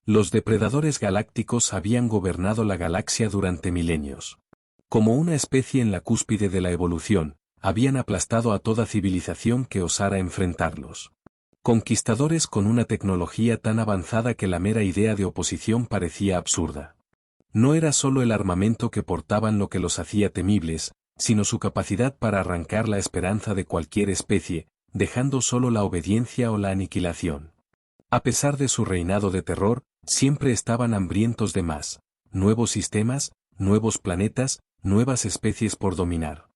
Los depredadores galácticos habían gobernado la galaxia durante milenios. Como una especie en la cúspide de la evolución, habían aplastado a toda civilización que osara enfrentarlos. Conquistadores con una tecnología tan avanzada que la mera idea de oposición parecía absurda. No era solo el armamento que portaban lo que los hacía temibles, sino su capacidad para arrancar la esperanza de cualquier especie, dejando solo la obediencia o la aniquilación. A pesar de su reinado de terror, siempre estaban hambrientos de más, nuevos sistemas, nuevos planetas, nuevas especies por dominar.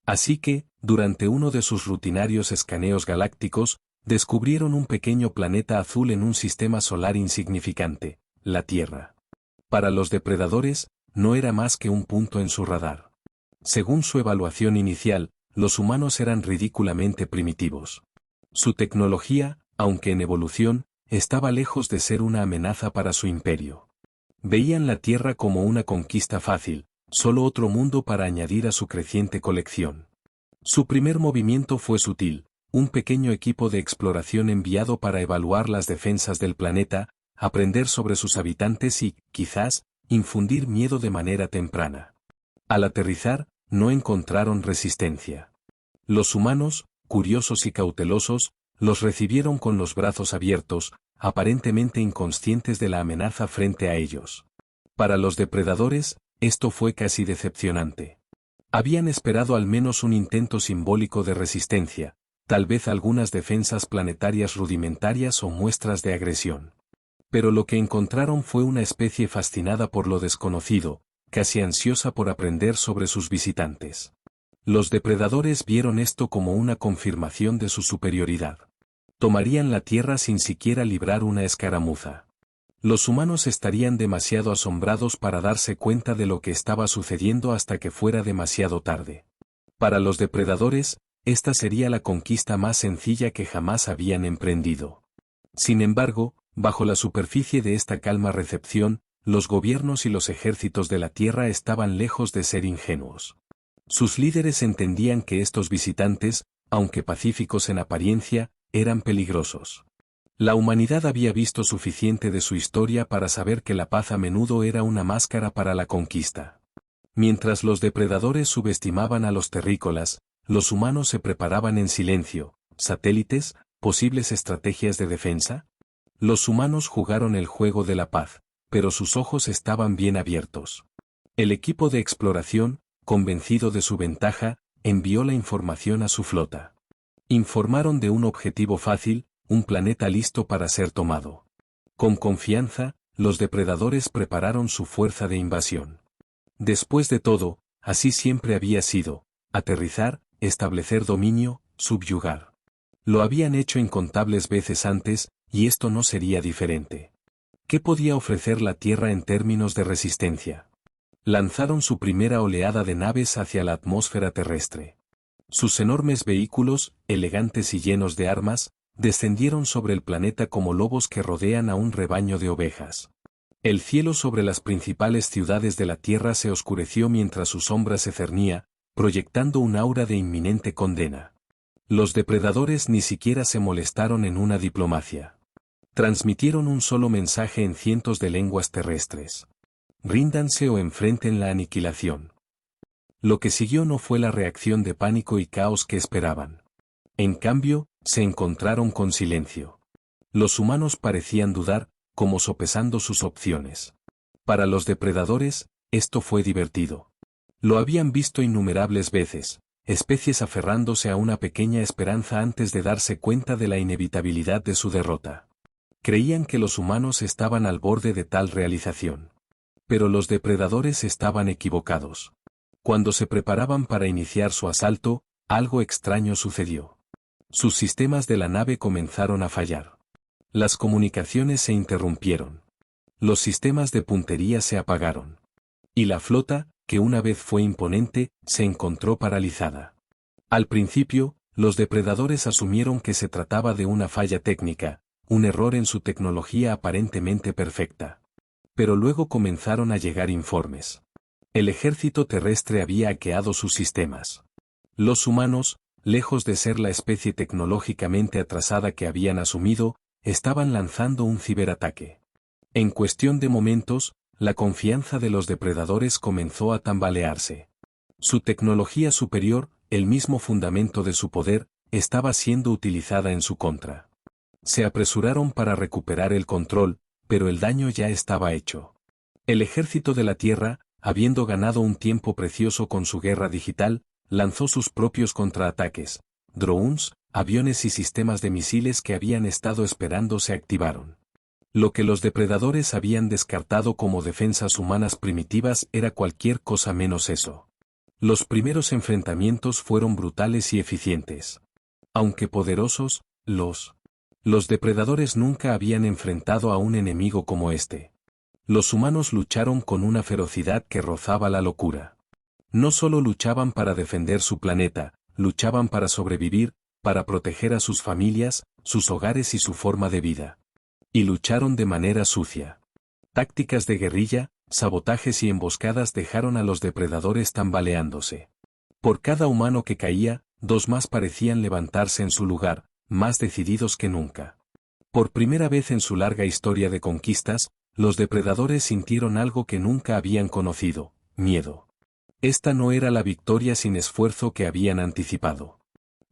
Así que, durante uno de sus rutinarios escaneos galácticos, descubrieron un pequeño planeta azul en un sistema solar insignificante, la Tierra. Para los depredadores, no era más que un punto en su radar. Según su evaluación inicial, los humanos eran ridículamente primitivos. Su tecnología, aunque en evolución, estaba lejos de ser una amenaza para su imperio. Veían la Tierra como una conquista fácil, solo otro mundo para añadir a su creciente colección. Su primer movimiento fue sutil, un pequeño equipo de exploración enviado para evaluar las defensas del planeta, aprender sobre sus habitantes y, quizás, infundir miedo de manera temprana. Al aterrizar, no encontraron resistencia. Los humanos, curiosos y cautelosos, los recibieron con los brazos abiertos, aparentemente inconscientes de la amenaza frente a ellos. Para los depredadores, esto fue casi decepcionante. Habían esperado al menos un intento simbólico de resistencia, tal vez algunas defensas planetarias rudimentarias o muestras de agresión. Pero lo que encontraron fue una especie fascinada por lo desconocido, casi ansiosa por aprender sobre sus visitantes. Los depredadores vieron esto como una confirmación de su superioridad. Tomarían la Tierra sin siquiera librar una escaramuza. Los humanos estarían demasiado asombrados para darse cuenta de lo que estaba sucediendo hasta que fuera demasiado tarde. Para los depredadores, esta sería la conquista más sencilla que jamás habían emprendido. Sin embargo, bajo la superficie de esta calma recepción, los gobiernos y los ejércitos de la Tierra estaban lejos de ser ingenuos. Sus líderes entendían que estos visitantes, aunque pacíficos en apariencia, eran peligrosos. La humanidad había visto suficiente de su historia para saber que la paz a menudo era una máscara para la conquista. Mientras los depredadores subestimaban a los terrícolas, los humanos se preparaban en silencio. ¿Satélites? ¿Posibles estrategias de defensa? Los humanos jugaron el juego de la paz, pero sus ojos estaban bien abiertos. El equipo de exploración, convencido de su ventaja, envió la información a su flota. Informaron de un objetivo fácil, un planeta listo para ser tomado. Con confianza, los depredadores prepararon su fuerza de invasión. Después de todo, así siempre había sido: aterrizar, establecer dominio, subyugar. Lo habían hecho incontables veces antes, y esto no sería diferente. ¿Qué podía ofrecer la Tierra en términos de resistencia? Lanzaron su primera oleada de naves hacia la atmósfera terrestre. Sus enormes vehículos, elegantes y llenos de armas, descendieron sobre el planeta como lobos que rodean a un rebaño de ovejas. El cielo sobre las principales ciudades de la Tierra se oscureció mientras su sombra se cernía, proyectando un aura de inminente condena. Los depredadores ni siquiera se molestaron en una diplomacia. Transmitieron un solo mensaje en cientos de lenguas terrestres: ríndanse o enfrenten la aniquilación. Lo que siguió no fue la reacción de pánico y caos que esperaban. En cambio, se encontraron con silencio. Los humanos parecían dudar, como sopesando sus opciones. Para los depredadores, esto fue divertido. Lo habían visto innumerables veces, especies aferrándose a una pequeña esperanza antes de darse cuenta de la inevitabilidad de su derrota. Creían que los humanos estaban al borde de tal realización. Pero los depredadores estaban equivocados. Cuando se preparaban para iniciar su asalto, algo extraño sucedió. Sus sistemas de la nave comenzaron a fallar. Las comunicaciones se interrumpieron. Los sistemas de puntería se apagaron. Y la flota, que una vez fue imponente, se encontró paralizada. Al principio, los depredadores asumieron que se trataba de una falla técnica, un error en su tecnología aparentemente perfecta. Pero luego comenzaron a llegar informes. El ejército terrestre había hackeado sus sistemas. Los humanos, lejos de ser la especie tecnológicamente atrasada que habían asumido, estaban lanzando un ciberataque. En cuestión de momentos, la confianza de los depredadores comenzó a tambalearse. Su tecnología superior, el mismo fundamento de su poder, estaba siendo utilizada en su contra. Se apresuraron para recuperar el control, pero el daño ya estaba hecho. El ejército de la Tierra, habiendo ganado un tiempo precioso con su guerra digital, lanzó sus propios contraataques. Drones, aviones y sistemas de misiles que habían estado esperando se activaron. Lo que los depredadores habían descartado como defensas humanas primitivas era cualquier cosa menos eso. Los primeros enfrentamientos fueron brutales y eficientes. Aunque poderosos, los depredadores nunca habían enfrentado a un enemigo como este. Los humanos lucharon con una ferocidad que rozaba la locura. No solo luchaban para defender su planeta, luchaban para sobrevivir, para proteger a sus familias, sus hogares y su forma de vida. Y lucharon de manera sucia. Tácticas de guerrilla, sabotajes y emboscadas dejaron a los depredadores tambaleándose. Por cada humano que caía, dos más parecían levantarse en su lugar, más decididos que nunca. Por primera vez en su larga historia de conquistas, los depredadores sintieron algo que nunca habían conocido: miedo. Esta no era la victoria sin esfuerzo que habían anticipado.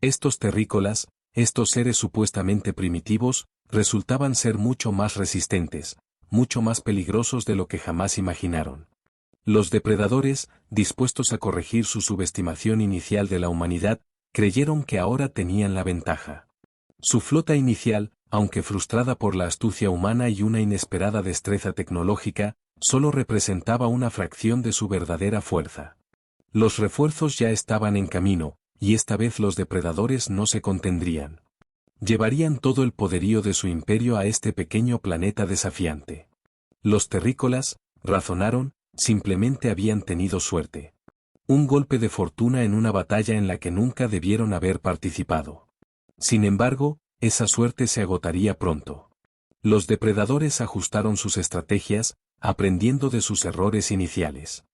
Estos terrícolas, estos seres supuestamente primitivos, resultaban ser mucho más resistentes, mucho más peligrosos de lo que jamás imaginaron. Los depredadores, dispuestos a corregir su subestimación inicial de la humanidad, creyeron que ahora tenían la ventaja. Su flota inicial, aunque frustrada por la astucia humana y una inesperada destreza tecnológica, solo representaba una fracción de su verdadera fuerza. Los refuerzos ya estaban en camino, y esta vez los depredadores no se contendrían. Llevarían todo el poderío de su imperio a este pequeño planeta desafiante. Los terrícolas, razonaron, simplemente habían tenido suerte. Un golpe de fortuna en una batalla en la que nunca debieron haber participado. Sin embargo, esa suerte se agotaría pronto. Los depredadores ajustaron sus estrategias, aprendiendo de sus errores iniciales.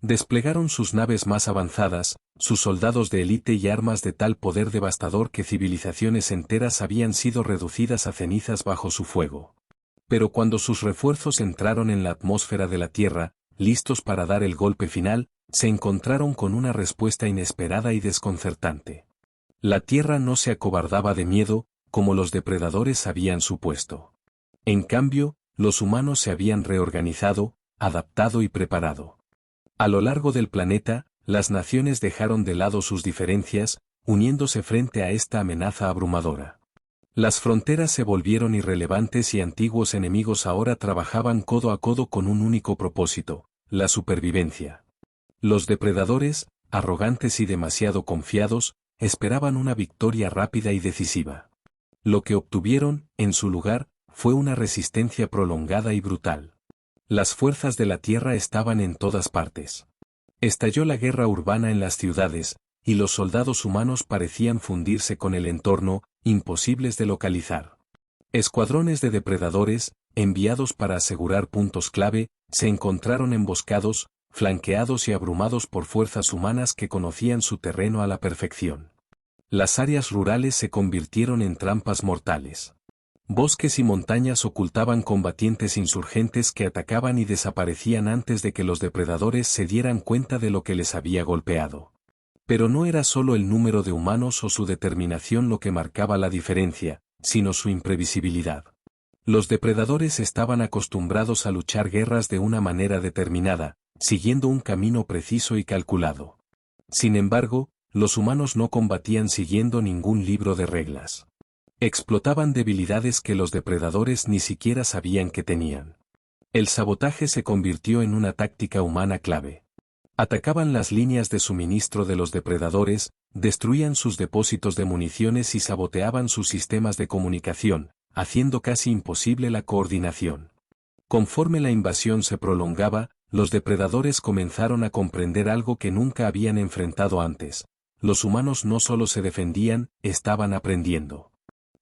Desplegaron sus naves más avanzadas, sus soldados de élite y armas de tal poder devastador que civilizaciones enteras habían sido reducidas a cenizas bajo su fuego. Pero cuando sus refuerzos entraron en la atmósfera de la Tierra, listos para dar el golpe final, se encontraron con una respuesta inesperada y desconcertante. La Tierra no se acobardaba de miedo, como los depredadores habían supuesto. En cambio, los humanos se habían reorganizado, adaptado y preparado. A lo largo del planeta, las naciones dejaron de lado sus diferencias, uniéndose frente a esta amenaza abrumadora. Las fronteras se volvieron irrelevantes y antiguos enemigos ahora trabajaban codo a codo con un único propósito: la supervivencia. Los depredadores, arrogantes y demasiado confiados, esperaban una victoria rápida y decisiva. Lo que obtuvieron, en su lugar, fue una resistencia prolongada y brutal. Las fuerzas de la Tierra estaban en todas partes. Estalló la guerra urbana en las ciudades, y los soldados humanos parecían fundirse con el entorno, imposibles de localizar. Escuadrones de depredadores, enviados para asegurar puntos clave, se encontraron emboscados, flanqueados y abrumados por fuerzas humanas que conocían su terreno a la perfección. Las áreas rurales se convirtieron en trampas mortales. Bosques y montañas ocultaban combatientes insurgentes que atacaban y desaparecían antes de que los depredadores se dieran cuenta de lo que les había golpeado. Pero no era solo el número de humanos o su determinación lo que marcaba la diferencia, sino su imprevisibilidad. Los depredadores estaban acostumbrados a luchar guerras de una manera determinada, siguiendo un camino preciso y calculado. Sin embargo, los humanos no combatían siguiendo ningún libro de reglas. Explotaban debilidades que los depredadores ni siquiera sabían que tenían. El sabotaje se convirtió en una táctica humana clave. Atacaban las líneas de suministro de los depredadores, destruían sus depósitos de municiones y saboteaban sus sistemas de comunicación, haciendo casi imposible la coordinación. Conforme la invasión se prolongaba, los depredadores comenzaron a comprender algo que nunca habían enfrentado antes: los humanos no solo se defendían, estaban aprendiendo.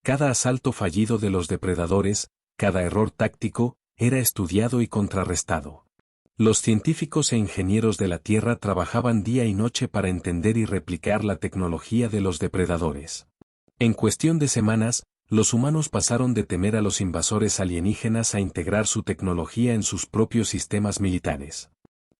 Cada asalto fallido de los depredadores, cada error táctico, era estudiado y contrarrestado. Los científicos e ingenieros de la Tierra trabajaban día y noche para entender y replicar la tecnología de los depredadores. En cuestión de semanas, Los humanos pasaron de temer a los invasores alienígenas a integrar su tecnología en sus propios sistemas militares.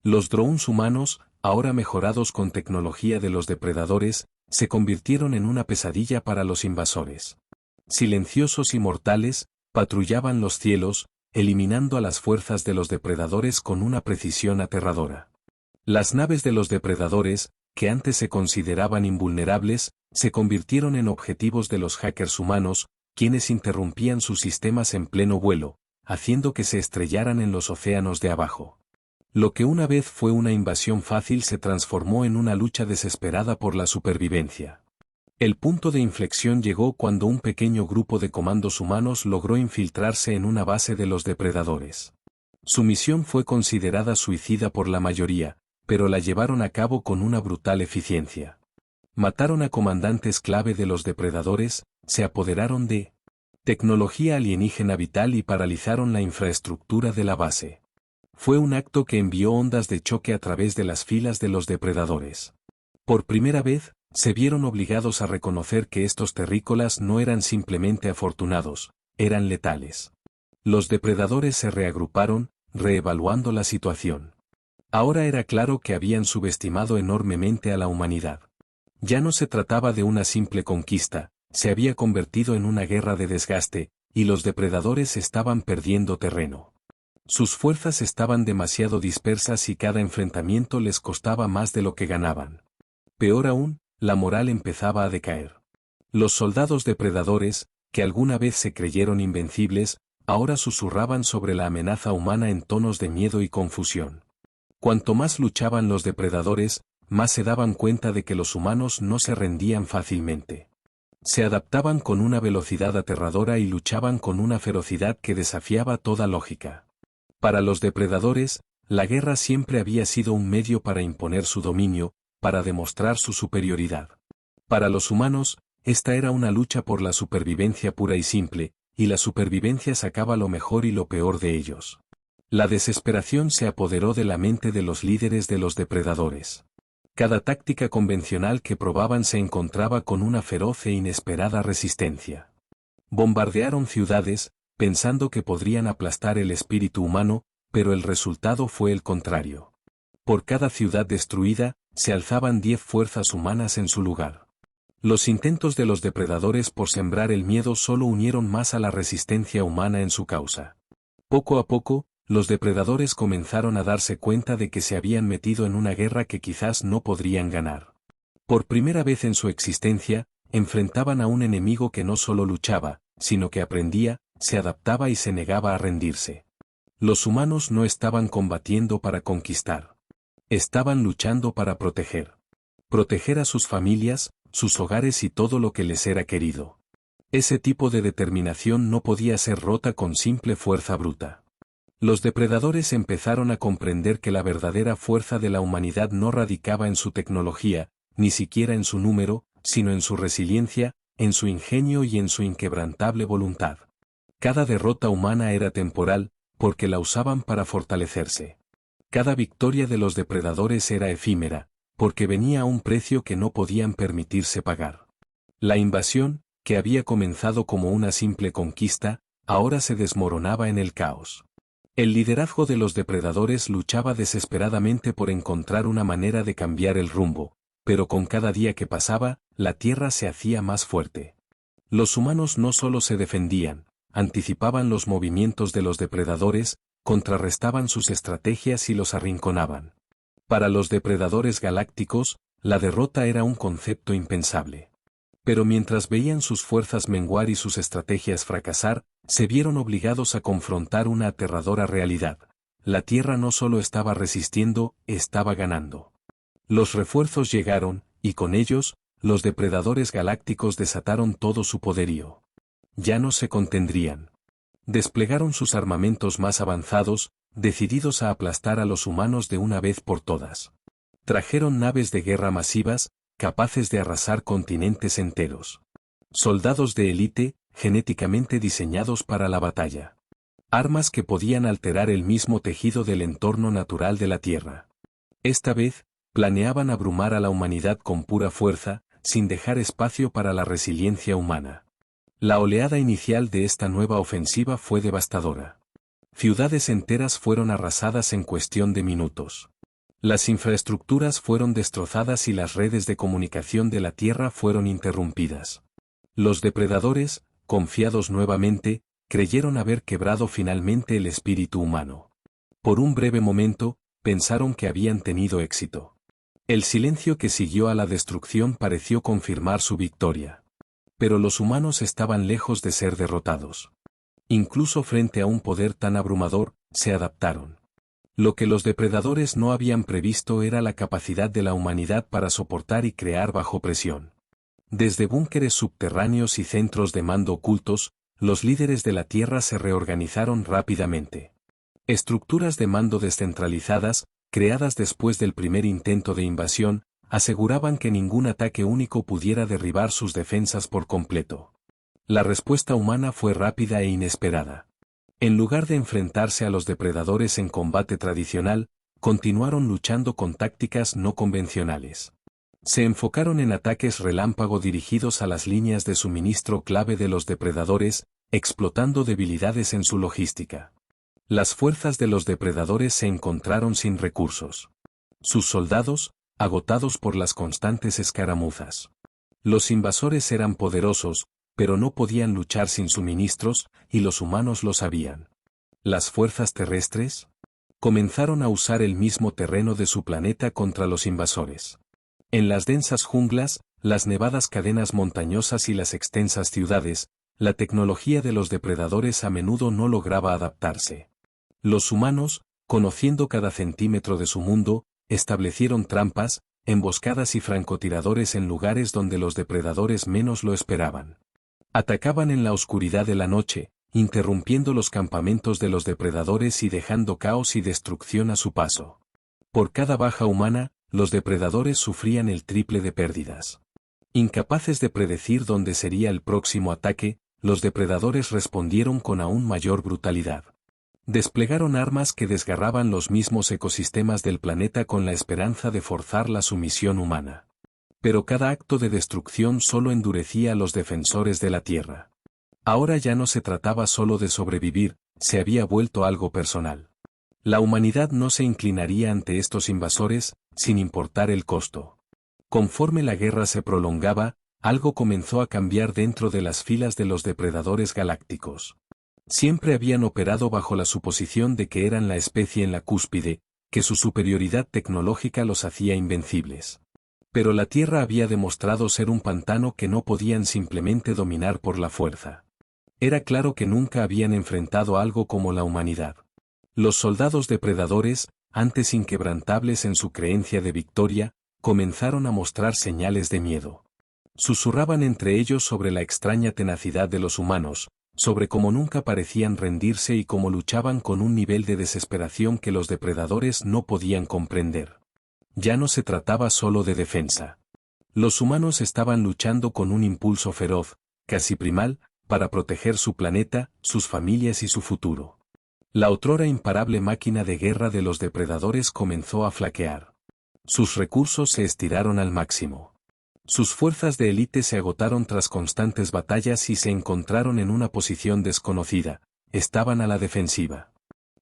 Los drones humanos, ahora mejorados con tecnología de los depredadores, se convirtieron en una pesadilla para los invasores. Silenciosos y mortales, patrullaban los cielos, eliminando a las fuerzas de los depredadores con una precisión aterradora. Las naves de los depredadores, que antes se consideraban invulnerables, se convirtieron en objetivos de los hackers humanos, quienes interrumpían sus sistemas en pleno vuelo, haciendo que se estrellaran en los océanos de abajo. Lo que una vez fue una invasión fácil se transformó en una lucha desesperada por la supervivencia. El punto de inflexión llegó cuando un pequeño grupo de comandos humanos logró infiltrarse en una base de los depredadores. Su misión fue considerada suicida por la mayoría, pero la llevaron a cabo con una brutal eficiencia. Mataron a comandantes clave de los depredadores, se apoderaron de tecnología alienígena vital y paralizaron la infraestructura de la base. Fue un acto que envió ondas de choque a través de las filas de los depredadores. Por primera vez, se vieron obligados a reconocer que estos terrícolas no eran simplemente afortunados, eran letales. Los depredadores se reagruparon, reevaluando la situación. Ahora era claro que habían subestimado enormemente a la humanidad. Ya no se trataba de una simple conquista, se había convertido en una guerra de desgaste, y los depredadores estaban perdiendo terreno. Sus fuerzas estaban demasiado dispersas y cada enfrentamiento les costaba más de lo que ganaban. Peor aún, la moral empezaba a decaer. Los soldados depredadores, que alguna vez se creyeron invencibles, ahora susurraban sobre la amenaza humana en tonos de miedo y confusión. Cuanto más luchaban los depredadores, más se daban cuenta de que los humanos no se rendían fácilmente. Se adaptaban con una velocidad aterradora y luchaban con una ferocidad que desafiaba toda lógica. Para los depredadores, la guerra siempre había sido un medio para imponer su dominio, para demostrar su superioridad. Para los humanos, esta era una lucha por la supervivencia pura y simple, y la supervivencia sacaba lo mejor y lo peor de ellos. La desesperación se apoderó de la mente de los líderes de los depredadores. Cada táctica convencional que probaban se encontraba con una feroz e inesperada resistencia. Bombardearon ciudades, pensando que podrían aplastar el espíritu humano, pero el resultado fue el contrario. Por cada ciudad destruida, se alzaban 10 fuerzas humanas en su lugar. Los intentos de los depredadores por sembrar el miedo solo unieron más a la resistencia humana en su causa. Poco a poco, los depredadores comenzaron a darse cuenta de que se habían metido en una guerra que quizás no podrían ganar. Por primera vez en su existencia, enfrentaban a un enemigo que no solo luchaba, sino que aprendía, se adaptaba y se negaba a rendirse. Los humanos no estaban combatiendo para conquistar. Estaban luchando para proteger. Proteger a sus familias, sus hogares y todo lo que les era querido. Ese tipo de determinación no podía ser rota con simple fuerza bruta. Los depredadores empezaron a comprender que la verdadera fuerza de la humanidad no radicaba en su tecnología, ni siquiera en su número, sino en su resiliencia, en su ingenio y en su inquebrantable voluntad. Cada derrota humana era temporal, porque la usaban para fortalecerse. Cada victoria de los depredadores era efímera, porque venía a un precio que no podían permitirse pagar. La invasión, que había comenzado como una simple conquista, ahora se desmoronaba en el caos. El liderazgo de los depredadores luchaba desesperadamente por encontrar una manera de cambiar el rumbo, pero con cada día que pasaba, la tierra se hacía más fuerte. Los humanos no solo se defendían, anticipaban los movimientos de los depredadores, contrarrestaban sus estrategias y los arrinconaban. Para los depredadores galácticos, la derrota era un concepto impensable. Pero mientras veían sus fuerzas menguar y sus estrategias fracasar, se vieron obligados a confrontar una aterradora realidad. La Tierra no solo estaba resistiendo, estaba ganando. Los refuerzos llegaron, y con ellos, los depredadores galácticos desataron todo su poderío. Ya no se contendrían. Desplegaron sus armamentos más avanzados, decididos a aplastar a los humanos de una vez por todas. Trajeron naves de guerra masivas, capaces de arrasar continentes enteros. Soldados de élite, genéticamente diseñados para la batalla. Armas que podían alterar el mismo tejido del entorno natural de la Tierra. Esta vez, planeaban abrumar a la humanidad con pura fuerza, sin dejar espacio para la resiliencia humana. La oleada inicial de esta nueva ofensiva fue devastadora. Ciudades enteras fueron arrasadas en cuestión de minutos. Las infraestructuras fueron destrozadas y las redes de comunicación de la Tierra fueron interrumpidas. Los depredadores, confiados nuevamente, creyeron haber quebrado finalmente el espíritu humano. Por un breve momento, pensaron que habían tenido éxito. El silencio que siguió a la destrucción pareció confirmar su victoria. Pero los humanos estaban lejos de ser derrotados. Incluso frente a un poder tan abrumador, se adaptaron. Lo que los depredadores no habían previsto era la capacidad de la humanidad para soportar y crear bajo presión. Desde búnkeres subterráneos y centros de mando ocultos, los líderes de la Tierra se reorganizaron rápidamente. Estructuras de mando descentralizadas, creadas después del primer intento de invasión, aseguraban que ningún ataque único pudiera derribar sus defensas por completo. La respuesta humana fue rápida e inesperada. En lugar de enfrentarse a los depredadores en combate tradicional, continuaron luchando con tácticas no convencionales. Se enfocaron en ataques relámpago dirigidos a las líneas de suministro clave de los depredadores, explotando debilidades en su logística. Las fuerzas de los depredadores se encontraron sin recursos. Sus soldados, agotados por las constantes escaramuzas. Los invasores eran poderosos, pero no podían luchar sin suministros, y los humanos lo sabían. Las fuerzas terrestres comenzaron a usar el mismo terreno de su planeta contra los invasores. En las densas junglas, las nevadas cadenas montañosas y las extensas ciudades, la tecnología de los depredadores a menudo no lograba adaptarse. Los humanos, conociendo cada centímetro de su mundo, establecieron trampas, emboscadas y francotiradores en lugares donde los depredadores menos lo esperaban. Atacaban en la oscuridad de la noche, interrumpiendo los campamentos de los depredadores y dejando caos y destrucción a su paso. Por cada baja humana, los depredadores sufrían el triple de pérdidas. Incapaces de predecir dónde sería el próximo ataque, los depredadores respondieron con aún mayor brutalidad. Desplegaron armas que desgarraban los mismos ecosistemas del planeta con la esperanza de forzar la sumisión humana. Pero cada acto de destrucción solo endurecía a los defensores de la Tierra. Ahora ya no se trataba solo de sobrevivir, se había vuelto algo personal. La humanidad no se inclinaría ante estos invasores, sin importar el costo. Conforme la guerra se prolongaba, algo comenzó a cambiar dentro de las filas de los depredadores galácticos. Siempre habían operado bajo la suposición de que eran la especie en la cúspide, que su superioridad tecnológica los hacía invencibles. Pero la Tierra había demostrado ser un pantano que no podían simplemente dominar por la fuerza. Era claro que nunca habían enfrentado algo como la humanidad. Los soldados depredadores, antes inquebrantables en su creencia de victoria, comenzaron a mostrar señales de miedo. Susurraban entre ellos sobre la extraña tenacidad de los humanos, sobre cómo nunca parecían rendirse y cómo luchaban con un nivel de desesperación que los depredadores no podían comprender. Ya no se trataba solo de defensa. Los humanos estaban luchando con un impulso feroz, casi primal, para proteger su planeta, sus familias y su futuro. La otrora imparable máquina de guerra de los depredadores comenzó a flaquear. Sus recursos se estiraron al máximo. Sus fuerzas de élite se agotaron tras constantes batallas y se encontraron en una posición desconocida, estaban a la defensiva.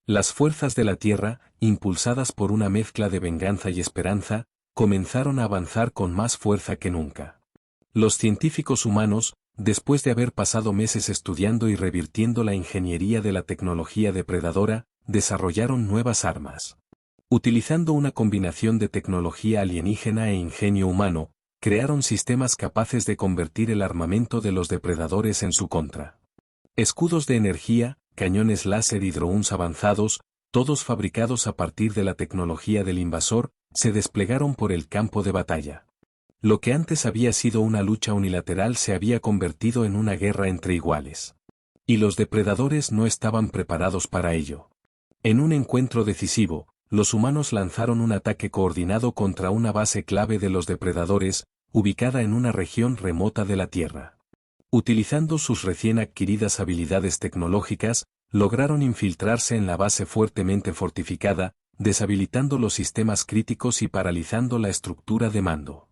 Las fuerzas de la Tierra, impulsadas por una mezcla de venganza y esperanza, comenzaron a avanzar con más fuerza que nunca. Los científicos humanos, después de haber pasado meses estudiando y revirtiendo la ingeniería de la tecnología depredadora, desarrollaron nuevas armas. Utilizando una combinación de tecnología alienígena e ingenio humano, crearon sistemas capaces de convertir el armamento de los depredadores en su contra. Escudos de energía, cañones láser y drones avanzados, todos fabricados a partir de la tecnología del invasor, se desplegaron por el campo de batalla. Lo que antes había sido una lucha unilateral se había convertido en una guerra entre iguales. Y los depredadores no estaban preparados para ello. En un encuentro decisivo, los humanos lanzaron un ataque coordinado contra una base clave de los depredadores, ubicada en una región remota de la Tierra. Utilizando sus recién adquiridas habilidades tecnológicas, lograron infiltrarse en la base fuertemente fortificada, deshabilitando los sistemas críticos y paralizando la estructura de mando.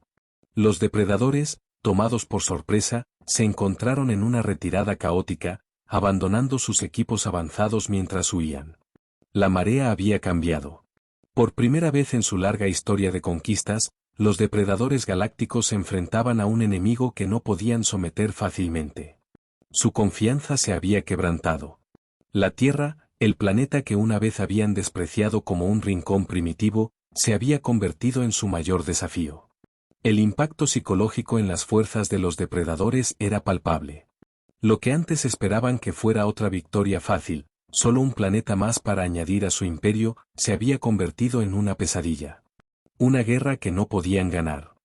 Los depredadores, tomados por sorpresa, se encontraron en una retirada caótica, abandonando sus equipos avanzados mientras huían. La marea había cambiado. Por primera vez en su larga historia de conquistas, los depredadores galácticos se enfrentaban a un enemigo que no podían someter fácilmente. Su confianza se había quebrantado. La Tierra, el planeta que una vez habían despreciado como un rincón primitivo, se había convertido en su mayor desafío. El impacto psicológico en las fuerzas de los depredadores era palpable. Lo que antes esperaban que fuera otra victoria fácil, solo un planeta más para añadir a su imperio, se había convertido en una pesadilla. Una guerra que no podían ganar.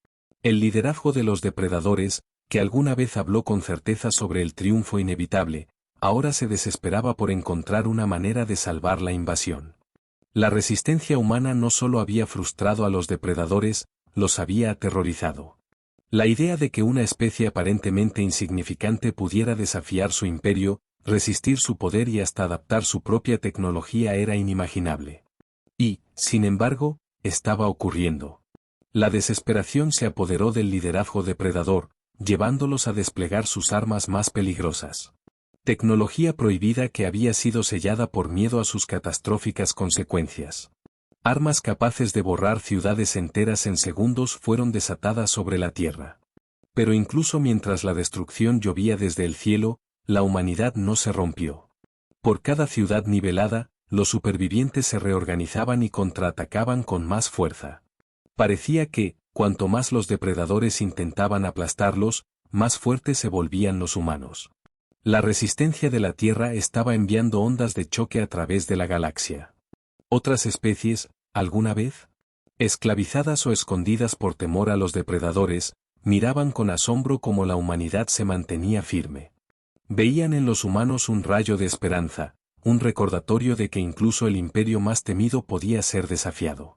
El liderazgo de los depredadores, que alguna vez habló con certeza sobre el triunfo inevitable, ahora se desesperaba por encontrar una manera de salvar la invasión. La resistencia humana no solo había frustrado a los depredadores, los había aterrorizado. La idea de que una especie aparentemente insignificante pudiera desafiar su imperio, resistir su poder y hasta adaptar su propia tecnología era inimaginable. Y, sin embargo, estaba ocurriendo. La desesperación se apoderó del liderazgo depredador, llevándolos a desplegar sus armas más peligrosas. Tecnología prohibida que había sido sellada por miedo a sus catastróficas consecuencias. Armas capaces de borrar ciudades enteras en segundos fueron desatadas sobre la Tierra. Pero incluso mientras la destrucción llovía desde el cielo, la humanidad no se rompió. Por cada ciudad nivelada, los supervivientes se reorganizaban y contraatacaban con más fuerza. Parecía que, cuanto más los depredadores intentaban aplastarlos, más fuertes se volvían los humanos. La resistencia de la Tierra estaba enviando ondas de choque a través de la galaxia. Otras especies, ¿alguna vez? Esclavizadas o escondidas por temor a los depredadores, miraban con asombro cómo la humanidad se mantenía firme. Veían en los humanos un rayo de esperanza, un recordatorio de que incluso el imperio más temido podía ser desafiado.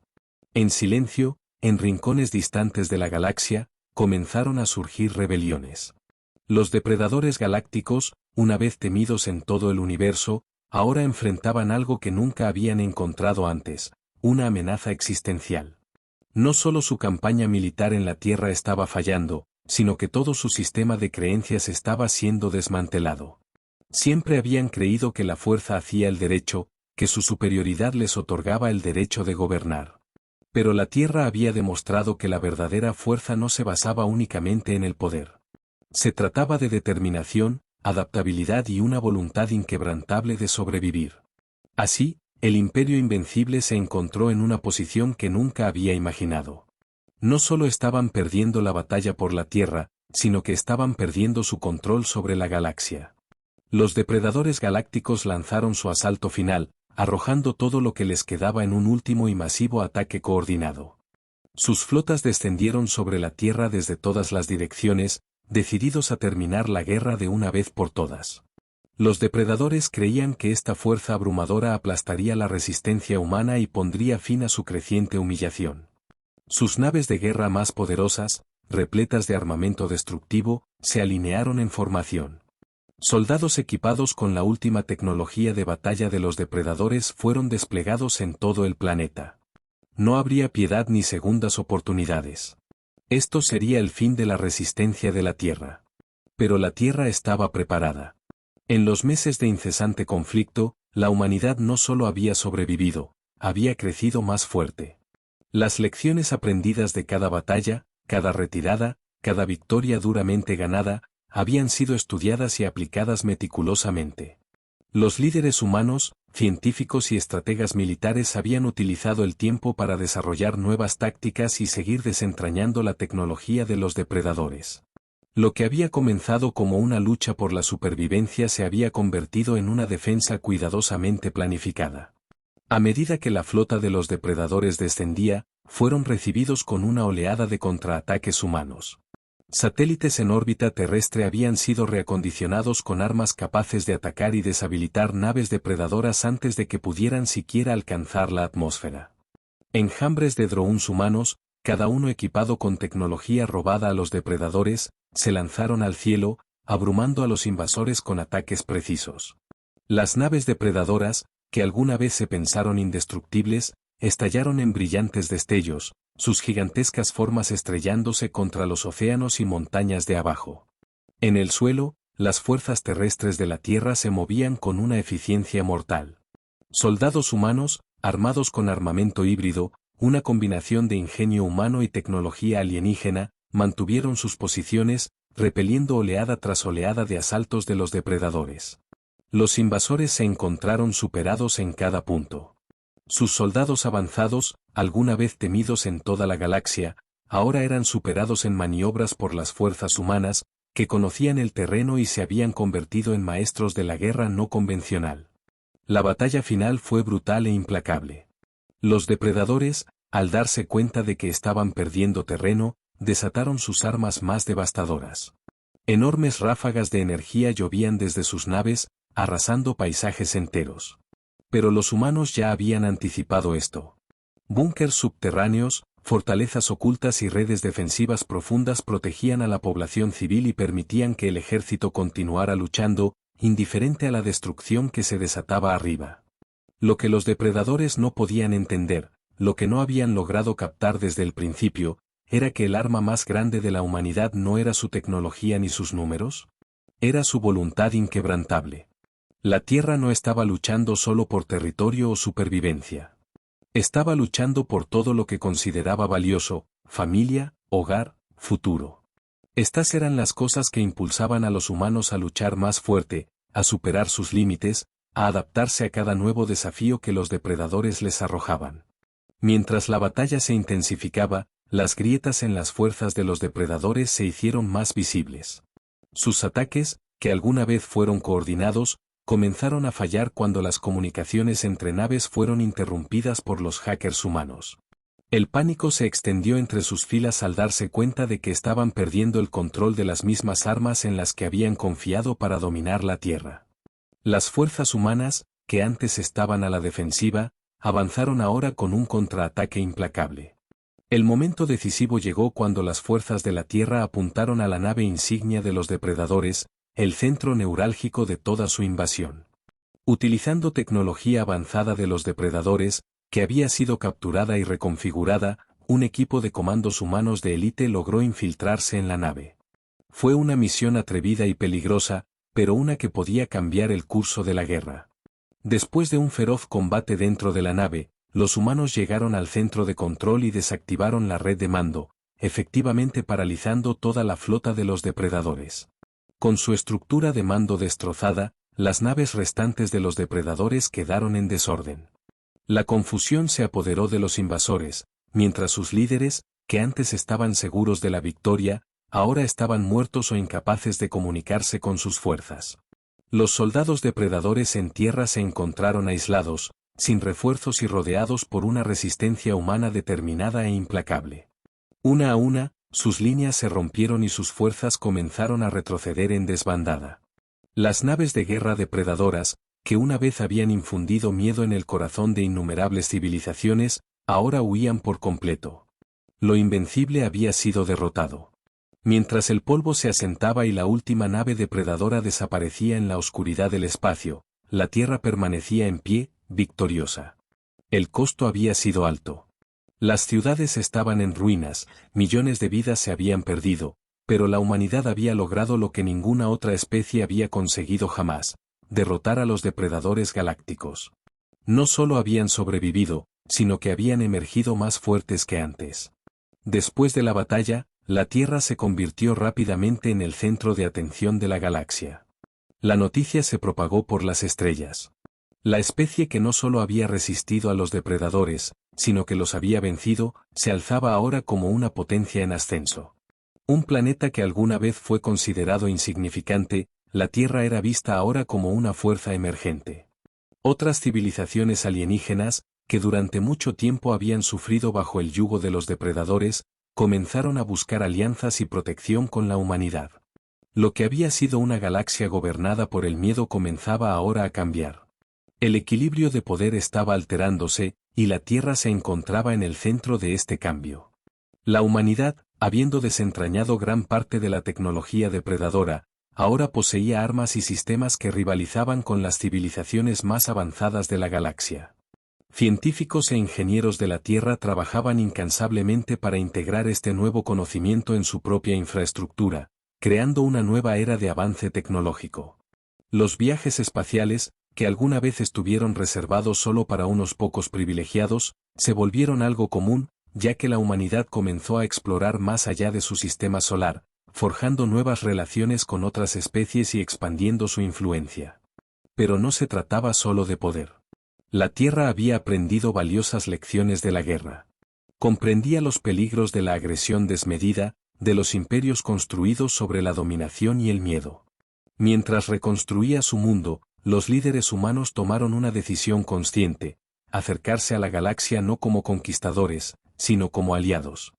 En silencio, en rincones distantes de la galaxia, comenzaron a surgir rebeliones. Los depredadores galácticos, una vez temidos en todo el universo, ahora enfrentaban algo que nunca habían encontrado antes, una amenaza existencial. No solo su campaña militar en la Tierra estaba fallando, sino que todo su sistema de creencias estaba siendo desmantelado. Siempre habían creído que la fuerza hacía el derecho, que su superioridad les otorgaba el derecho de gobernar. Pero la Tierra había demostrado que la verdadera fuerza no se basaba únicamente en el poder. Se trataba de determinación, adaptabilidad y una voluntad inquebrantable de sobrevivir. Así, el Imperio Invencible se encontró en una posición que nunca había imaginado. No solo estaban perdiendo la batalla por la Tierra, sino que estaban perdiendo su control sobre la galaxia. Los depredadores galácticos lanzaron su asalto final, arrojando todo lo que les quedaba en un último y masivo ataque coordinado. Sus flotas descendieron sobre la Tierra desde todas las direcciones, decididos a terminar la guerra de una vez por todas. Los depredadores creían que esta fuerza abrumadora aplastaría la resistencia humana y pondría fin a su creciente humillación. Sus naves de guerra más poderosas, repletas de armamento destructivo, se alinearon en formación. Soldados equipados con la última tecnología de batalla de los depredadores fueron desplegados en todo el planeta. No habría piedad ni segundas oportunidades. Esto sería el fin de la resistencia de la Tierra. Pero la Tierra estaba preparada. En los meses de incesante conflicto, la humanidad no solo había sobrevivido, había crecido más fuerte. Las lecciones aprendidas de cada batalla, cada retirada, cada victoria duramente ganada, habían sido estudiadas y aplicadas meticulosamente. Los líderes humanos, científicos y estrategas militares habían utilizado el tiempo para desarrollar nuevas tácticas y seguir desentrañando la tecnología de los depredadores. Lo que había comenzado como una lucha por la supervivencia se había convertido en una defensa cuidadosamente planificada. A medida que la flota de los depredadores descendía, fueron recibidos con una oleada de contraataques humanos. Satélites en órbita terrestre habían sido reacondicionados con armas capaces de atacar y deshabilitar naves depredadoras antes de que pudieran siquiera alcanzar la atmósfera. Enjambres de drones humanos, cada uno equipado con tecnología robada a los depredadores, se lanzaron al cielo, abrumando a los invasores con ataques precisos. Las naves depredadoras, que alguna vez se pensaron indestructibles, estallaron en brillantes destellos, sus gigantescas formas estrellándose contra los océanos y montañas de abajo. En el suelo, las fuerzas terrestres de la Tierra se movían con una eficiencia mortal. Soldados humanos, armados con armamento híbrido, una combinación de ingenio humano y tecnología alienígena, mantuvieron sus posiciones, repeliendo oleada tras oleada de asaltos de los depredadores. Los invasores se encontraron superados en cada punto. Sus soldados avanzados, alguna vez temidos en toda la galaxia, ahora eran superados en maniobras por las fuerzas humanas, que conocían el terreno y se habían convertido en maestros de la guerra no convencional. La batalla final fue brutal e implacable. Los depredadores, al darse cuenta de que estaban perdiendo terreno, desataron sus armas más devastadoras. Enormes ráfagas de energía llovían desde sus naves, arrasando paisajes enteros. Pero los humanos ya habían anticipado esto. Búnkers subterráneos, fortalezas ocultas y redes defensivas profundas protegían a la población civil y permitían que el ejército continuara luchando, indiferente a la destrucción que se desataba arriba. Lo que los depredadores no podían entender, lo que no habían logrado captar desde el principio, era que el arma más grande de la humanidad no era su tecnología ni sus números. Era su voluntad inquebrantable. La Tierra no estaba luchando solo por territorio o supervivencia. Estaba luchando por todo lo que consideraba valioso: familia, hogar, futuro. Estas eran las cosas que impulsaban a los humanos a luchar más fuerte, a superar sus límites, a adaptarse a cada nuevo desafío que los depredadores les arrojaban. Mientras la batalla se intensificaba, las grietas en las fuerzas de los depredadores se hicieron más visibles. Sus ataques, que alguna vez fueron coordinados, comenzaron a fallar cuando las comunicaciones entre naves fueron interrumpidas por los hackers humanos. El pánico se extendió entre sus filas al darse cuenta de que estaban perdiendo el control de las mismas armas en las que habían confiado para dominar la Tierra. Las fuerzas humanas, que antes estaban a la defensiva, avanzaron ahora con un contraataque implacable. El momento decisivo llegó cuando las fuerzas de la Tierra apuntaron a la nave insignia de los depredadores, el centro neurálgico de toda su invasión. Utilizando tecnología avanzada de los depredadores, que había sido capturada y reconfigurada, un equipo de comandos humanos de élite logró infiltrarse en la nave. Fue una misión atrevida y peligrosa, pero una que podía cambiar el curso de la guerra. Después de un feroz combate dentro de la nave, los humanos llegaron al centro de control y desactivaron la red de mando, efectivamente paralizando toda la flota de los depredadores. Con su estructura de mando destrozada, las naves restantes de los depredadores quedaron en desorden. La confusión se apoderó de los invasores, mientras sus líderes, que antes estaban seguros de la victoria, ahora estaban muertos o incapaces de comunicarse con sus fuerzas. Los soldados depredadores en tierra se encontraron aislados, sin refuerzos y rodeados por una resistencia humana determinada e implacable. Una a una, sus líneas se rompieron y sus fuerzas comenzaron a retroceder en desbandada. Las naves de guerra depredadoras, que una vez habían infundido miedo en el corazón de innumerables civilizaciones, ahora huían por completo. Lo invencible había sido derrotado. Mientras el polvo se asentaba y la última nave depredadora desaparecía en la oscuridad del espacio, la Tierra permanecía en pie, victoriosa. El costo había sido alto. Las ciudades estaban en ruinas, millones de vidas se habían perdido, pero la humanidad había logrado lo que ninguna otra especie había conseguido jamás: derrotar a los depredadores galácticos. No solo habían sobrevivido, sino que habían emergido más fuertes que antes. Después de la batalla, la Tierra se convirtió rápidamente en el centro de atención de la galaxia. La noticia se propagó por las estrellas. La especie que no solo había resistido a los depredadores, sino que los había vencido, se alzaba ahora como una potencia en ascenso. Un planeta que alguna vez fue considerado insignificante, la Tierra era vista ahora como una fuerza emergente. Otras civilizaciones alienígenas, que durante mucho tiempo habían sufrido bajo el yugo de los depredadores, comenzaron a buscar alianzas y protección con la humanidad. Lo que había sido una galaxia gobernada por el miedo comenzaba ahora a cambiar. El equilibrio de poder estaba alterándose, y la Tierra se encontraba en el centro de este cambio. La humanidad, habiendo desentrañado gran parte de la tecnología depredadora, ahora poseía armas y sistemas que rivalizaban con las civilizaciones más avanzadas de la galaxia. Científicos e ingenieros de la Tierra trabajaban incansablemente para integrar este nuevo conocimiento en su propia infraestructura, creando una nueva era de avance tecnológico. Los viajes espaciales, que alguna vez estuvieron reservados solo para unos pocos privilegiados, se volvieron algo común, ya que la humanidad comenzó a explorar más allá de su sistema solar, forjando nuevas relaciones con otras especies y expandiendo su influencia. Pero no se trataba solo de poder. La Tierra había aprendido valiosas lecciones de la guerra. Comprendía los peligros de la agresión desmedida, de los imperios construidos sobre la dominación y el miedo. Mientras reconstruía su mundo, los líderes humanos tomaron una decisión consciente: acercarse a la galaxia no como conquistadores, sino como aliados.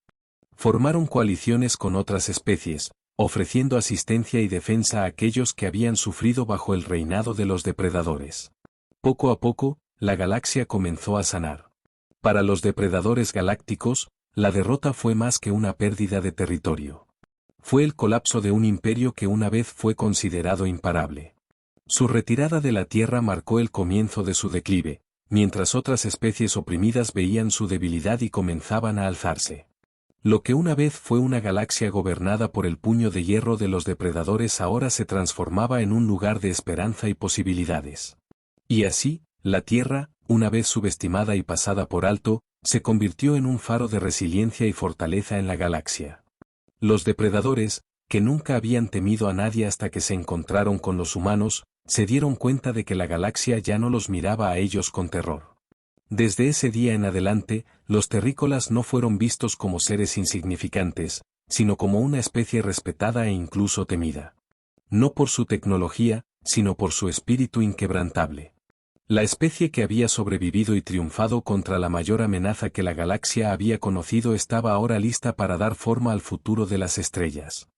Formaron coaliciones con otras especies, ofreciendo asistencia y defensa a aquellos que habían sufrido bajo el reinado de los depredadores. Poco a poco, la galaxia comenzó a sanar. Para los depredadores galácticos, la derrota fue más que una pérdida de territorio. Fue el colapso de un imperio que una vez fue considerado imparable. Su retirada de la Tierra marcó el comienzo de su declive, mientras otras especies oprimidas veían su debilidad y comenzaban a alzarse. Lo que una vez fue una galaxia gobernada por el puño de hierro de los depredadores ahora se transformaba en un lugar de esperanza y posibilidades. Y así, la Tierra, una vez subestimada y pasada por alto, se convirtió en un faro de resiliencia y fortaleza en la galaxia. Los depredadores, que nunca habían temido a nadie hasta que se encontraron con los humanos, se dieron cuenta de que la galaxia ya no los miraba a ellos con terror. Desde ese día en adelante, los terrícolas no fueron vistos como seres insignificantes, sino como una especie respetada e incluso temida. No por su tecnología, sino por su espíritu inquebrantable. La especie que había sobrevivido y triunfado contra la mayor amenaza que la galaxia había conocido estaba ahora lista para dar forma al futuro de las estrellas.